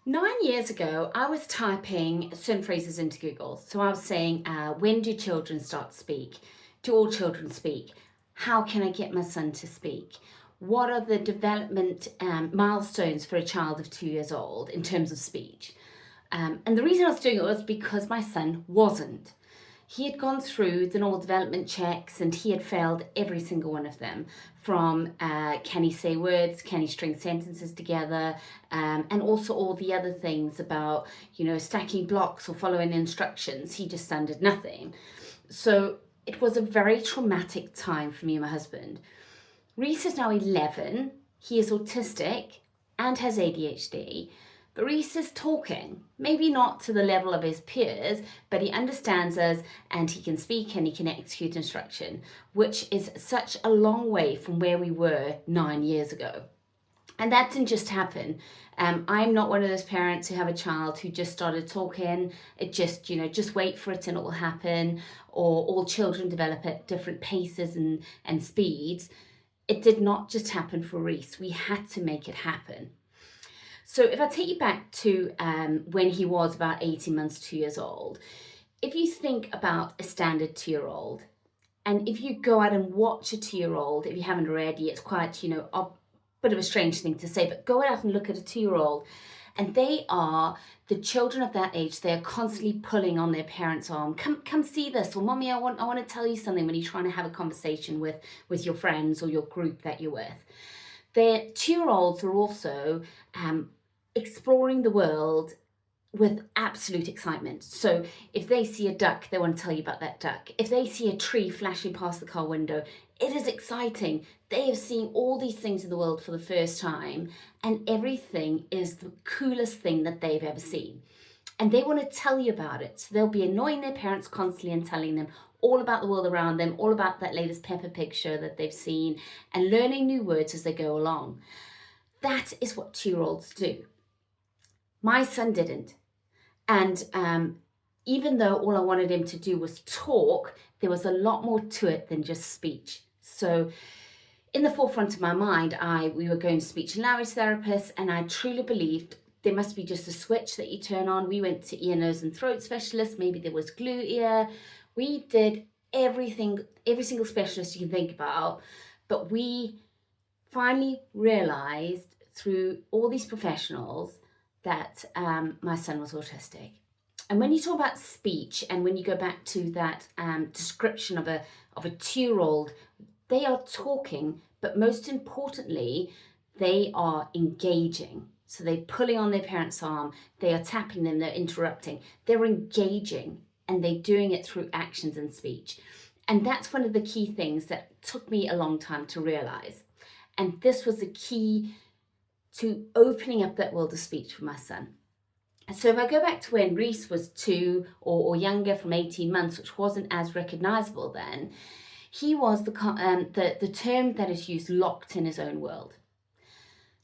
9 years ago, I was typing certain phrases into Google. So I was saying, when do children start to speak? Do all children speak? How can I get my son to speak? What are the development milestones for a child of 2 years old in terms of speech? And the reason I was doing it was because my son wasn't. He had gone through the normal development checks and he had failed every single one of them, from can he say words, can he string sentences together, and also all the other things about, stacking blocks or following instructions. He just did nothing. So it was a very traumatic time for me and my husband. Reese is now 11. He is autistic and has ADHD. But Reese is talking, maybe not to the level of his peers, but he understands us and he can speak and he can execute instruction, which is such a long way from where we were 9 years ago. And that didn't just happen. I'm not one of those parents who have a child who just started talking. It just wait for it and it will happen. Or all children develop at different paces and speeds. It did not just happen for Reese. We had to make it happen. So if I take you back to when he was about 18 months, 2 years old, if you think about a standard 2-year-old, and if you go out and watch a 2-year-old, if you haven't already, it's quite, a bit of a strange thing to say, but go out and look at a 2-year-old, and they are the children of that age. They are constantly pulling on their parents' arm. Come see this, or mommy, I want to tell you something, when you're trying to have a conversation with your friends or your group that you're with. Their 2-year-olds are also exploring the world with absolute excitement. So if they see a duck, they want to tell you about that duck. If they see a tree flashing past the car window, it is exciting. They are seeing all these things in the world for the first time, and everything is the coolest thing that they've ever seen. And they want to tell you about it. So they'll be annoying their parents constantly and telling them all about the world around them, all about that latest Peppa Pig show that they've seen, and learning new words as they go along. That is what 2-year-olds do. My son didn't. And even though all I wanted him to do was talk, there was a lot more to it than just speech. So in the forefront of my mind, we were going to speech and language therapists, and I truly believed there must be just a switch that you turn on. We went to ear, nose and throat specialists. Maybe there was glue ear. We did everything, every single specialist you can think about. But we finally realized through all these professionals that my son was autistic. And when you talk about speech, and when you go back to that description of a 2-year-old, they are talking, but most importantly, they are engaging. So they're pulling on their parents' arm, they are tapping them, they're interrupting, they're engaging, and they're doing it through actions and speech. And that's one of the key things that took me a long time to realize. And this was the key to opening up that world of speech for my son. So if I go back to when Reese was 2 or younger, from 18 months, which wasn't as recognizable then, he was the term that is used, locked in his own world.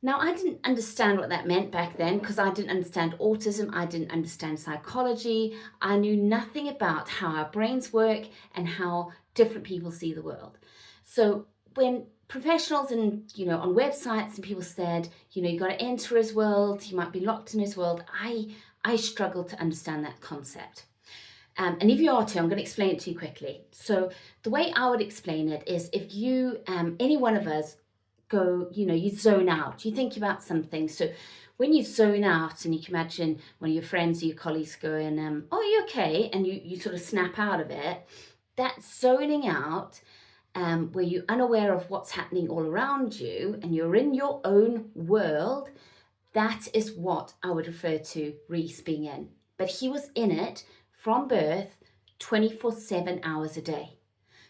Now, I didn't understand what that meant back then, because I didn't understand autism, I didn't understand psychology, I knew nothing about how our brains work and how different people see the world. So when professionals and, on websites and people said, you got to enter his world, he might be locked in his world, I struggled to understand that concept. And if you are to, I'm going to explain it to you quickly. So the way I would explain it is, if you, any one of us, go, you zone out, you think about something. So when you zone out, and you can imagine one of your friends or your colleagues going, oh, are you okay? And you sort of snap out of it. That zoning out, where you're unaware of what's happening all around you and you're in your own world, that is what I would refer to Reese being in. But he was in it from birth 24/7 hours a day.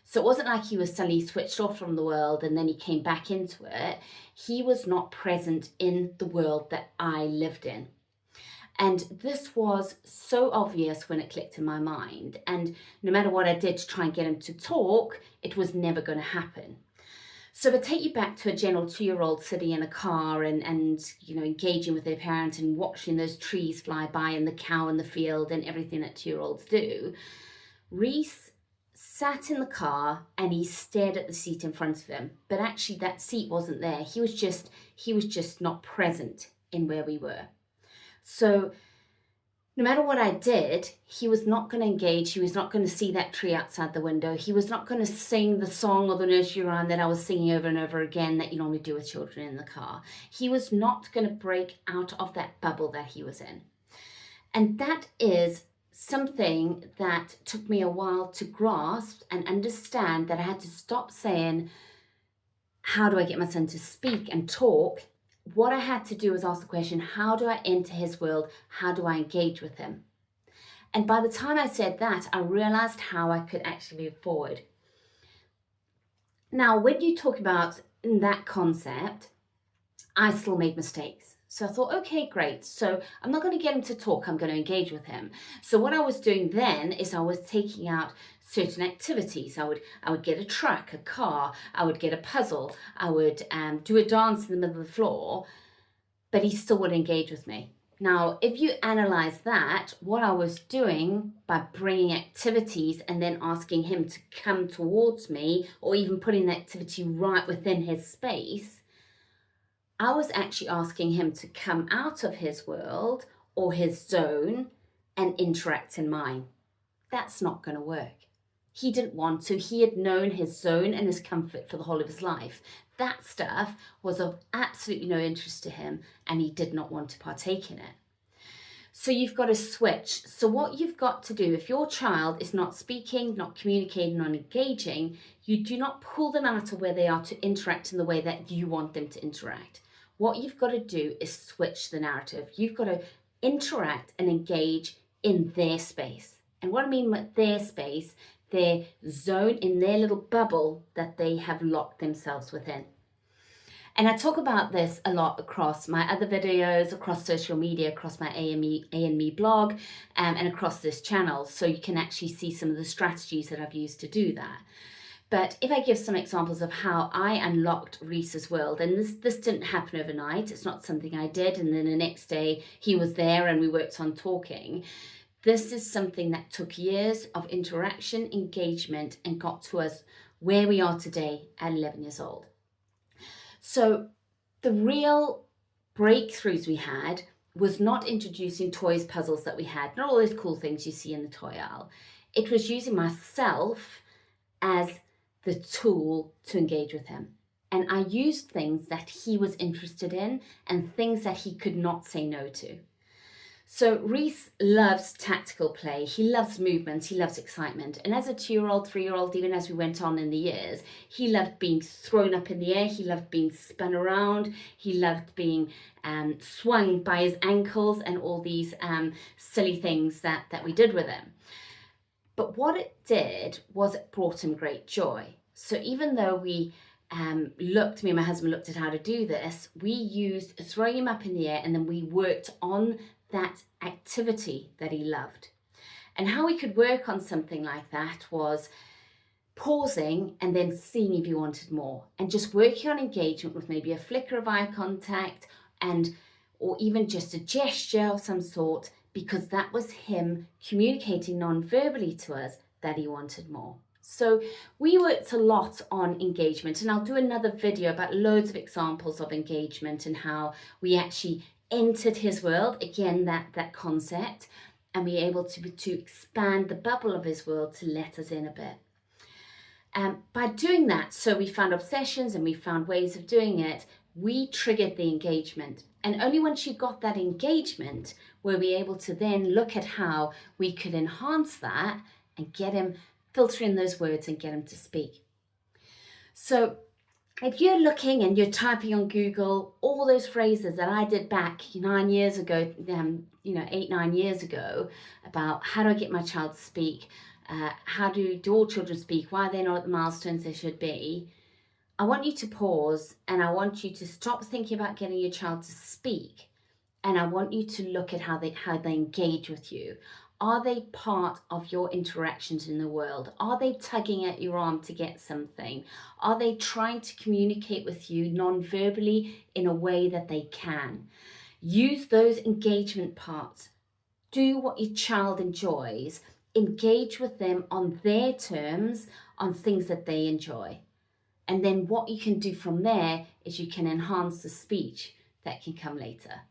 So it wasn't like he was suddenly switched off from the world and then he came back into it. He was not present in the world that I lived in. And this was so obvious when it clicked in my mind. And no matter what I did to try and get him to talk, it was never going to happen. So if I take you back to a general 2-year-old sitting in a car and engaging with their parent and watching those trees fly by and the cow in the field and everything that 2-year-olds do, Reese sat in the car and he stared at the seat in front of him. But actually that seat wasn't there. He was just not present in where we were. So no matter what I did, he was not going to engage. He was not going to see that tree outside the window. He was not going to sing the song or the nursery rhyme that I was singing over and over again that you normally do with children in the car. He was not going to break out of that bubble that he was in. And that is something that took me a while to grasp and understand, that I had to stop saying, how do I get my son to speak and talk? What I had to do was ask the question, how do I enter his world? How do I engage with him? And by the time I said that, I realized how I could actually move forward. Now, when you talk about that concept, I still made mistakes. So I thought, okay, great. So I'm not going to get him to talk. I'm going to engage with him. So what I was doing then is I was taking out certain activities. I would get a truck, a car. I would get a puzzle. I would do a dance in the middle of the floor, but he still would engage with me. Now, if you analyze that, what I was doing by bringing activities and then asking him to come towards me, or even putting the activity right within his space, I was actually asking him to come out of his world or his zone and interact in mine. That's not going to work. He didn't want to. He had known his zone and his comfort for the whole of his life. That stuff was of absolutely no interest to him, and he did not want to partake in it. So you've got to switch. So what you've got to do, if your child is not speaking, not communicating, not engaging, you do not pull them out of where they are to interact in the way that you want them to interact. What you've got to do is switch the narrative. You've got to interact and engage in their space. And what I mean by their space, their zone, in their little bubble that they have locked themselves within. And I talk about this a lot across my other videos, across social media, across my A&Me blog, and across this channel. So you can actually see some of the strategies that I've used to do that. But if I give some examples of how I unlocked Reese's world, and this didn't happen overnight, it's not something I did and then the next day he was there and we worked on talking. This is something that took years of interaction, engagement, and got to us where we are today at 11 years old. So the real breakthroughs we had was not introducing toys, puzzles that we had, not all those cool things you see in the toy aisle. It was using myself as the tool to engage with him. And I used things that he was interested in and things that he could not say no to. So Reese loves tactical play. He loves movement. He loves excitement. And as a 2-year-old, 3-year-old, even as we went on in the years, he loved being thrown up in the air. He loved being spun around. He loved being swung by his ankles and all these silly things that we did with him. But what it did was it brought him great joy. So even though me and my husband looked at how to do this, we used throwing him up in the air and then we worked on that activity that he loved. And how we could work on something like that was pausing and then seeing if he wanted more, and just working on engagement with maybe a flicker of eye contact or even just a gesture of some sort, because that was him communicating non-verbally to us that he wanted more. So we worked a lot on engagement, and I'll do another video about loads of examples of engagement and how we actually entered his world, again, that concept, and we were able to expand the bubble of his world to let us in a bit. By doing that, so we found obsessions and we found ways of doing it, we triggered the engagement. And only once you got that engagement were we able to then look at how we could enhance that and get him filtering those words and get him to speak. So if you're looking and you're typing on Google all those phrases that I did back 9 years ago, 8-9 years ago, about how do I get my child to speak, how do all children speak, why are they not at the milestones they should be, I want you to pause and I want you to stop thinking about getting your child to speak, and I want you to look at how they engage with you. Are they part of your interactions in the world? Are they tugging at your arm to get something? Are they trying to communicate with you non-verbally in a way that they can? Use those engagement parts. Do what your child enjoys. Engage with them on their terms, on things that they enjoy. And then what you can do from there is you can enhance the speech that can come later.